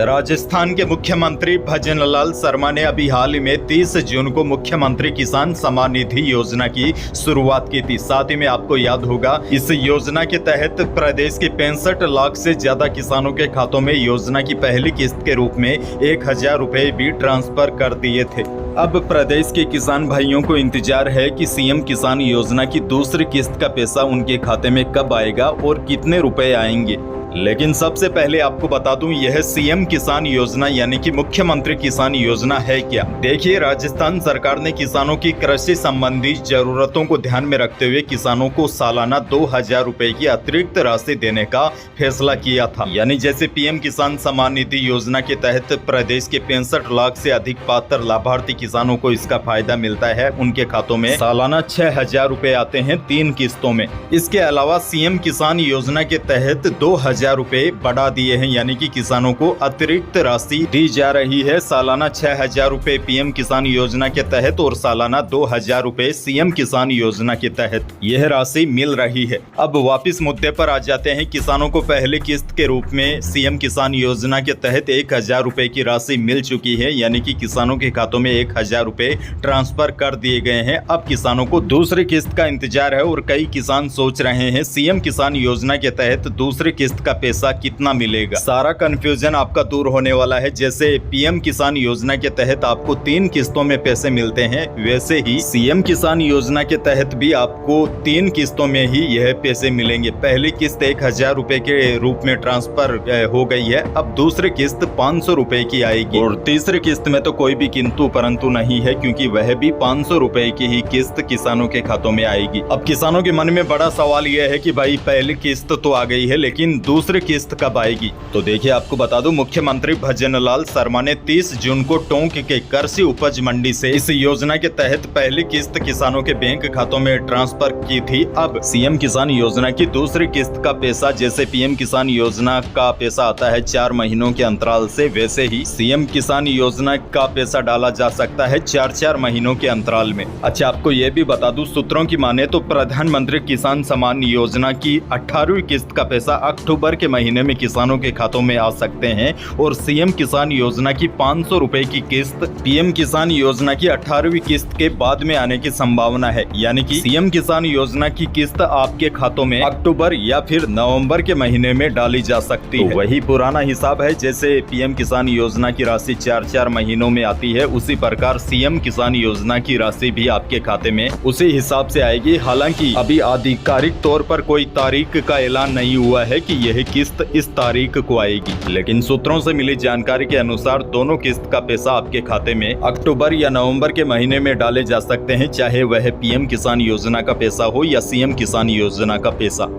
राजस्थान के मुख्यमंत्री भजनलाल शर्मा ने अभी हाल ही में 30 जून को मुख्यमंत्री किसान सम्मान निधि योजना की शुरुआत की थी। साथ ही में आपको याद होगा, इस योजना के तहत प्रदेश के 65 लाख से ज्यादा किसानों के खातों में योजना की पहली किस्त के रूप में 1000 रुपए भी ट्रांसफर कर दिए थे। अब प्रदेश के किसान भाइयों को इंतजार है कि सीएम किसान योजना की दूसरी किस्त का पैसा उनके खाते में कब आएगा और कितने रुपए आएंगे। लेकिन सबसे पहले आपको बता दूं, यह सीएम किसान योजना यानी कि मुख्यमंत्री किसान योजना है क्या। देखिए, राजस्थान सरकार ने किसानों की कृषि संबंधी जरूरतों को ध्यान में रखते हुए किसानों को सालाना 2000 रुपए की अतिरिक्त राशि देने का फैसला किया था। यानी जैसे पीएम किसान सम्मान निधि योजना के तहत प्रदेश के 65 लाख से अधिक पात्र लाभार्थी किसानों को इसका फायदा मिलता है। उनके खातों में सालाना 6000 रुपए आते हैं 3 किस्तों में। इसके अलावा सीएम किसान योजना के तहत 2000 रुपए बढ़ा दिए हैं, यानी कि किसानों को अतिरिक्त राशि दी जा रही है। सालाना 6000 रुपए पीएम किसान योजना के तहत और सालाना 2000 रुपए सीएम किसान योजना के तहत यह राशि मिल रही है। अब वापिस मुद्दे पर आ जाते हैं। किसानों को पहली किस्त के रूप में सीएम किसान योजना के तहत 1000 रुपए की राशि मिल चुकी है, यानी कि किसानों के खातों में 1000 रुपए ट्रांसफर कर दिए गए हैं। अब किसानों को दूसरी किस्त का इंतजार है और कई किसान सोच रहे हैं सीएम किसान योजना के तहत दूसरी किस्त का पैसा कितना मिलेगा। सारा कंफ्यूजन आपका दूर होने वाला है। जैसे पीएम किसान योजना के तहत आपको 3 किस्तों में पैसे मिलते हैं, वैसे ही सीएम किसान योजना के तहत भी आपको 3 किस्तों में ही यह पैसे मिलेंगे। पहली किस्त 1000 रुपए के रूप में ट्रांसफर हो गई है। अब दूसरी किस्त 500 रुपए की आएगी और तीसरी किस्त में तो कोई भी किंतु परंतु नहीं है, क्योंकि वह भी 500 रुपए की ही किस्त किसानों के खातों में आएगी। अब किसानों के मन में बड़ा सवाल यह है कि भाई पहली किस्त तो आ गई है, लेकिन दूसरी किस्त कब आएगी। तो देखिए, आपको बता दूं, मुख्यमंत्री भजनलाल शर्मा ने 30 जून को टोंक के कृषि उपज मंडी से इस योजना के तहत पहली किस्त किसानों के बैंक खातों में ट्रांसफर की थी। अब सीएम किसान योजना की दूसरी किस्त का पैसा, जैसे पीएम किसान योजना का पैसा आता है 4 महीनों के अंतराल से, वैसे ही सीएम किसान योजना का पैसा डाला जा सकता है 4-4 महीनों के अंतराल में। अच्छा, आपको ये भी बता दूं, सूत्रों की माने तो प्रधानमंत्री किसान सम्मान योजना की 18वीं किस्त का पैसा अक्टूबर के महीने में किसानों के खातों में आ सकते हैं और सीएम किसान योजना की 500 रुपए की किस्त पीएम किसान योजना की 18वीं किस्त के बाद में आने की संभावना है। यानी कि सीएम किसान योजना की किस्त आपके खातों में अक्टूबर या फिर नवंबर के महीने में डाली जा सकती है। वही पुराना हिसाब है, जैसे पीएम किसान योजना की राशि 4-4 महीनों में आती है, उसी प्रकार सीएम किसान योजना की राशि भी आपके खाते में उसी हिसाब से आएगी। हालांकि अभी आधिकारिक तौर पर कोई तारीख का ऐलान नहीं हुआ है कि यह किस्त इस तारीख को आएगी, लेकिन सूत्रों से मिली जानकारी के अनुसार दोनों किस्त का पैसा आपके खाते में अक्टूबर या नवंबर के महीने में डाले जा सकते हैं, चाहे वह पीएम किसान योजना का पैसा हो या सीएम किसान योजना का पैसा।